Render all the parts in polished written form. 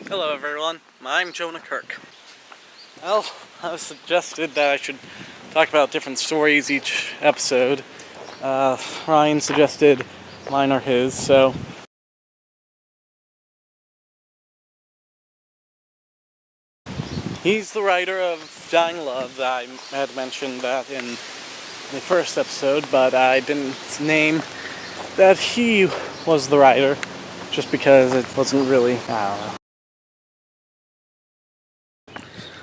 Hello everyone, I'm Jonah Kirk. Well, I was suggested that I should talk about different stories each episode. Ryan suggested mine or his, so... He's the writer of Dying Love. I had mentioned that in the first episode, but I didn't name that he was the writer, just because it wasn't really, I don't know.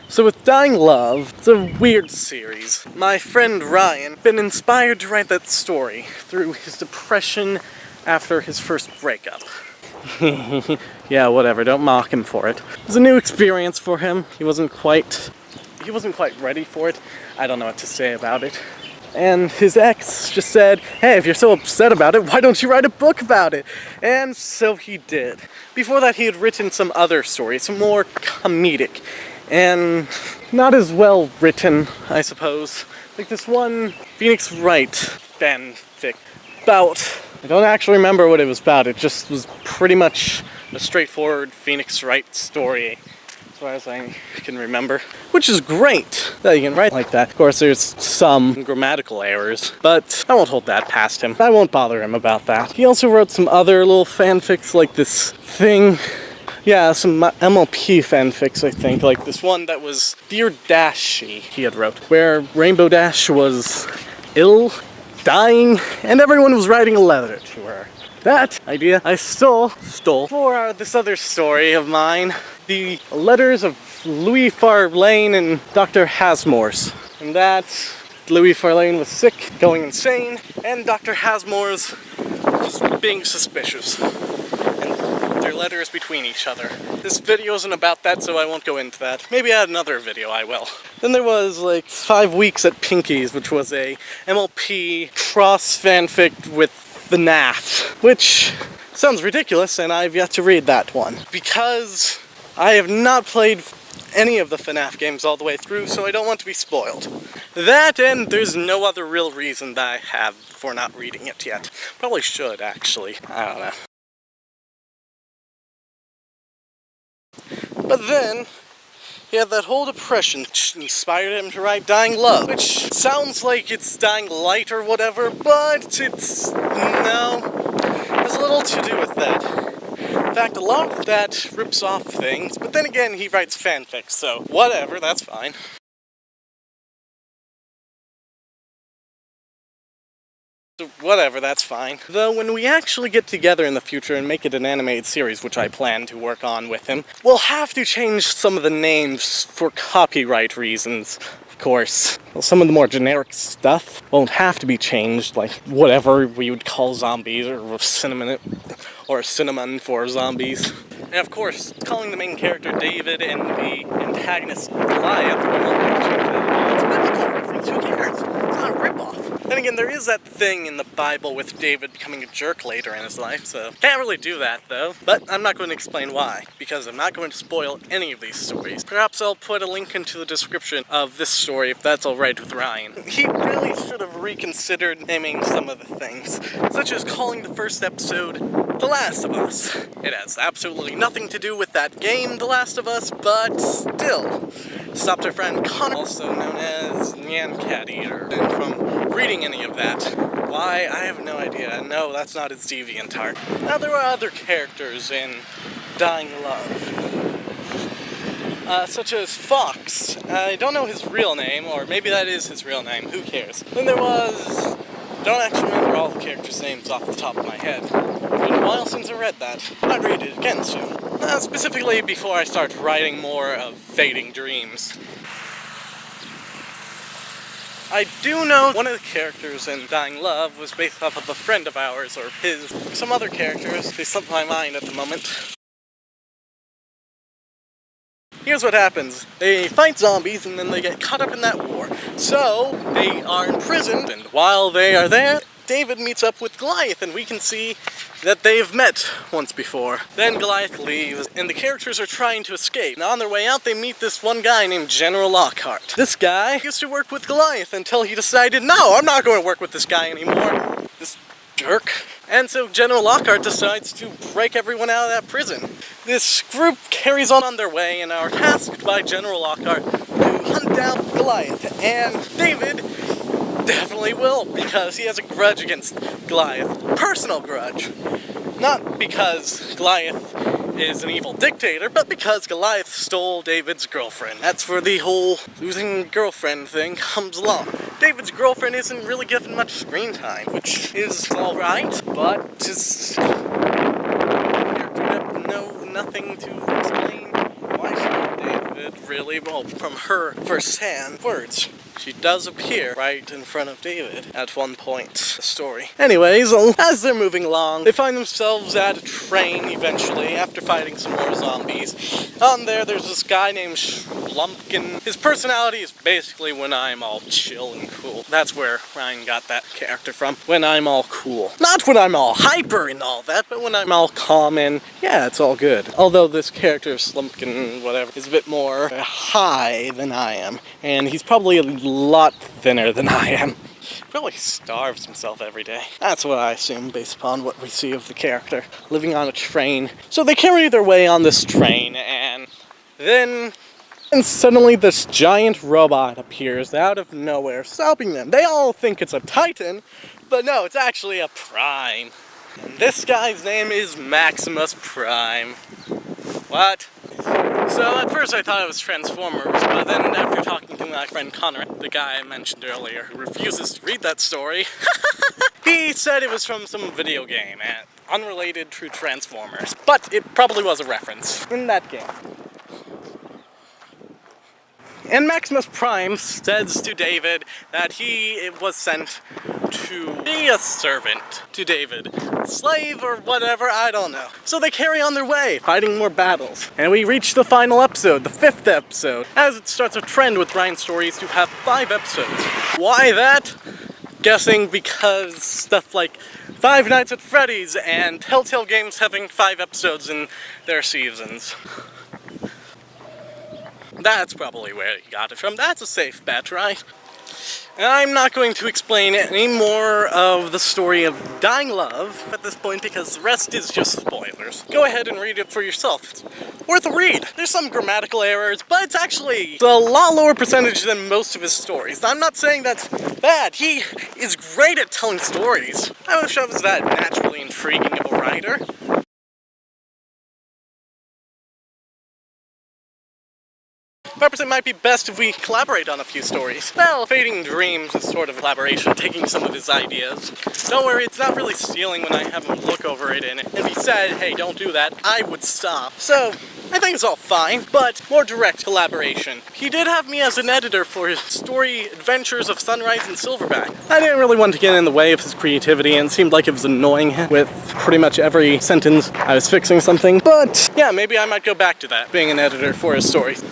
So with Dying Love, it's a weird series. My friend Ryan been inspired to write that story through his depression after his first breakup. Yeah, whatever, don't mock him for it. It was a new experience for him. He wasn't quite ready for it. I don't know what to say about it. And his ex just said, hey, if you're so upset about it, why don't you write a book about it? And so he did. Before that, he had written some other stories, some more comedic, and not as well written, I suppose. Like this one Phoenix Wright fanfic about... I don't actually remember what it was about. It just was pretty much a straightforward Phoenix Wright story, as far as I can remember. Which is great that you can write like that. Of course, there's some grammatical errors, but I won't hold that past him. I won't bother him about that. He also wrote some other little fanfics like this thing. Yeah, some MLP fanfics, I think. Like this one that was Dear Dashie he had wrote, where Rainbow Dash was ill, dying, and everyone was writing a letter to her. That idea I stole for this other story of mine, the letters of Louis Farlane and Dr. Hasmore's. And that Louis Farlane was sick, going insane, and Dr. Hasmore's was being suspicious. And their letters between each other. This video isn't about that, so I won't go into that. Maybe at another video I will. Then there was like 5 Weeks at Pinky's, which was a MLP cross fanfic with FNAF, which sounds ridiculous, and I've yet to read that one. Because I have not played any of the FNAF games all the way through, so I don't want to be spoiled. That, and there's no other real reason that I have for not reading it yet. Probably should, actually. I don't know. But then, he had that whole depression which inspired him to write Dying Love, which sounds like it's dying light or whatever, but it's... no. It has a little to do with that. In fact, a lot of that rips off things, but then again, he writes fanfics, so whatever, that's fine. So whatever, that's fine. Though when we actually get together in the future and make it an animated series, which I plan to work on with him, we'll have to change some of the names for copyright reasons, of course. Well, some of the more generic stuff won't have to be changed, like whatever we would call zombies, or cinnamon for zombies. And of course, calling the main character David and the antagonist Goliath, we won't have to change that at all. It's biblical reference. but who cares? It's not a ripoff. Then again, there is that thing in the Bible with David becoming a jerk later in his life, so can't really do that though. But I'm not going to explain why, because I'm not going to spoil any of these stories. Perhaps I'll put a link into the description of this story if that's alright with Ryan. He really should have reconsidered naming some of the things, such as calling the first episode The Last of Us. It has absolutely nothing to do with that game, The Last of Us, but still. Stopped our friend Connor, also known as Nyan Cat Eater, and from reading any of that, why, I have no idea. No, that's not his DeviantArt. Now, there are other characters in Dying Love, such as Fox. I don't know his real name, or maybe that is his real name, who cares. Then there was... don't actually remember all the characters' names off the top of my head. It's been a while since I read that. I'd read it again soon. Specifically before I start writing more of Fading Dreams. I do know one of the characters in Dying Love was based off of a friend of ours, or his. Some other characters, they slip my mind at the moment. Here's what happens. They fight zombies and then they get caught up in that war. So, they are imprisoned, and while they are there, David meets up with Goliath, and we can see that they've met once before. Then Goliath leaves, and the characters are trying to escape. And on their way out, they meet this one guy named General Lockhart. This guy used to work with Goliath until he decided, no, I'm not going to work with this guy anymore. This jerk. And so General Lockhart decides to break everyone out of that prison. This group carries on their way and are tasked by General Lockhart to hunt down Goliath. And David definitely will, because he has a grudge against Goliath. Personal grudge. Not because Goliath is an evil dictator, but because Goliath stole David's girlfriend. That's where the whole losing girlfriend thing comes along. David's girlfriend isn't really given much screen time, which is alright, but just... nothing to explain why should David really, well, from her first-hand words. She does appear right in front of David at one point in the story. Anyways, as they're moving along, they find themselves at a train eventually, after fighting some more zombies. On there's this guy named Schlumpkin. His personality is basically when I'm all chill and cool. That's where Ryan got that character from. When I'm all cool. Not when I'm all hyper and all that, but when I'm all calm and, yeah, it's all good. Although this character, Schlumpkin, whatever, is a bit more high than I am. And he's probably a lot thinner than I am. Probably starves himself every day. That's what I assume based upon what we see of the character. Living on a train. So they carry their way on this train, and then... and suddenly this giant robot appears out of nowhere, stopping them. They all think it's a Titan, but no, it's actually a Prime. And this guy's name is Maximus Prime. What? So at first I thought it was Transformers, but then after talking to my friend Connor, the guy I mentioned earlier who refuses to read that story, he said it was from some video game, and unrelated to Transformers. But it probably was a reference in that game. And Maximus Prime says to David that he was sent to be a servant to David. Slave or whatever, I don't know. So they carry on their way, fighting more battles. And we reach the final episode, the 5th episode, as it starts a trend with Ryan stories to have 5 episodes. Why that? Guessing because stuff like Five Nights at Freddy's and Telltale Games having 5 episodes in their seasons. That's probably where he got it from. That's a safe bet, right? And I'm not going to explain any more of the story of Dying Love at this point because the rest is just spoilers. Go ahead and read it for yourself. It's worth a read. There's some grammatical errors, but it's actually a lot lower percentage than most of his stories. I'm not saying that's bad. He is great at telling stories. I wish I was that naturally intriguing of a writer. Perhaps it might be best if we collaborate on a few stories. Well, Fading Dreams is sort of a collaboration, taking some of his ideas. Don't worry, it's not really stealing when I have him look over it, and if he said, hey, don't do that, I would stop. So, I think it's all fine, but more direct collaboration. He did have me as an editor for his story Adventures of Sunrise and Silverback. I didn't really want to get in the way of his creativity, and it seemed like it was annoying with pretty much every sentence I was fixing something, but yeah, maybe I might go back to that, being an editor for his stories.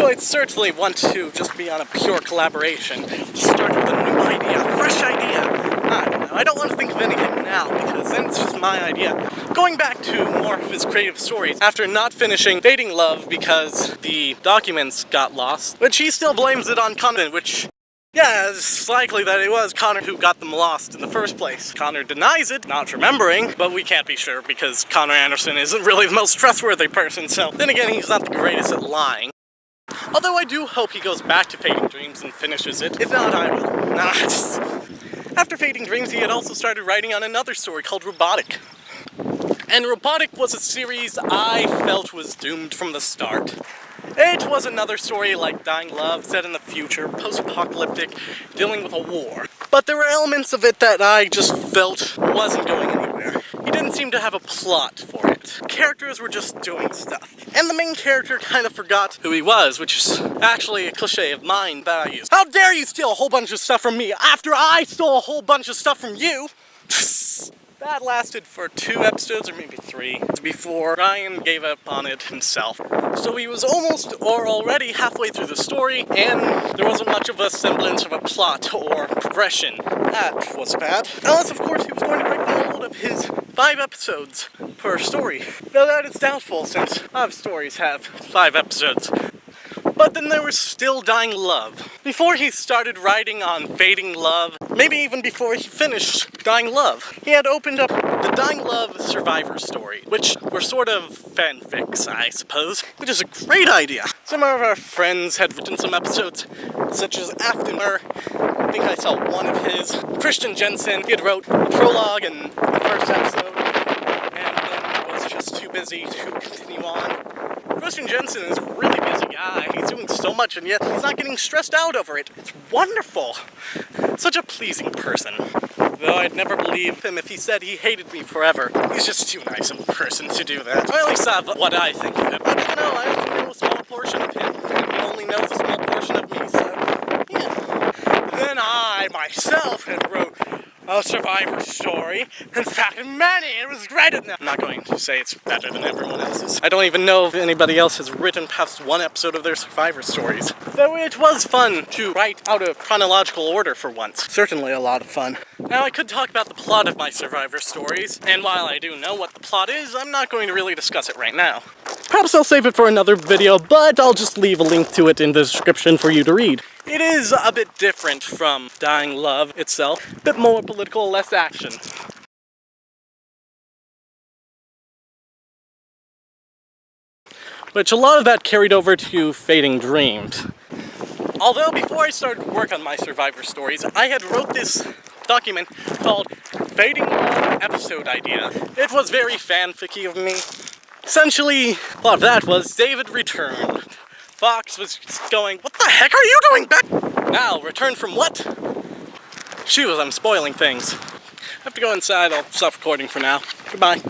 Though I'd certainly want to just be on a pure collaboration, start with a new idea, a fresh idea. I don't know, I don't want to think of anything now, because then it's just my idea. Going back to more of his creative stories, after not finishing Fading Love because the documents got lost, which he still blames it on Connor, which, yeah, it's likely that it was Connor who got them lost in the first place. Connor denies it, not remembering, but we can't be sure because Connor Anderson isn't really the most trustworthy person, so then again, he's not the greatest at lying. Although I do hope he goes back to Fading Dreams and finishes it. If not, I will. After Fading Dreams, he had also started writing on another story called Robotic. And Robotic was a series I felt was doomed from the start. It was another story like Dying Love, set in the future, post-apocalyptic, dealing with a war. But there were elements of it that I just felt wasn't going anywhere. He didn't seem to have a plot for it. Characters were just doing stuff. And the main character kind of forgot who he was, which is actually a cliche of mine values. How dare you steal a whole bunch of stuff from me after I stole a whole bunch of stuff from you? That lasted for 2 episodes, or maybe 3, before Ryan gave up on it himself. So he was almost or already halfway through the story, and there wasn't much of a semblance of a plot or progression. That was bad. Unless, of course, he was going to break the mold of his 5 episodes per story. Though that is doubtful, since a lot of stories have 5 episodes. But then there was still Dying Love. Before he started writing on Fading Love, maybe even before he finished Dying Love, he had opened up the Dying Love Survivor story, which were sort of fanfics, I suppose, which is a great idea. Some of our friends had written some episodes, such as Aftermer. I think I saw one of his. Christian Jensen, he had wrote a prologue in the first episode, and then was just too busy to continue on. Christian Jensen is a really busy guy. He's doing so much, and yet he's not getting stressed out over it. It's wonderful. Such a pleasing person. Though I'd never believe him if he said he hated me forever. He's just too nice of a person to do that. I at least have what I think of him. I don't know, I only know a small portion of him, and he only knows a small portion of me, so, yeah. Then I, myself, had wrote a Survivor story. In fact, many, it was great. I'm not going to say it's better than everyone else's. I don't even know if anybody else has written past 1 episode of their Survivor stories. Though it was fun to write out of chronological order for once. Certainly a lot of fun. Now, I could talk about the plot of my Survivor stories, and while I do know what the plot is, I'm not going to really discuss it right now. Perhaps I'll save it for another video, but I'll just leave a link to it in the description for you to read. It is a bit different from Dying Love itself, a bit more political, less action. Which a lot of that carried over to Fading Dreams. Although before I started work on my Survivor stories, I had wrote this document called Fading Love Episode Idea. It was very fanficky of me. Essentially, a lot of that was David returned. Fox was going, what the heck are you doing back? Now, return from what? Shoot, I'm spoiling things. I have to go inside, I'll stop recording for now. Goodbye.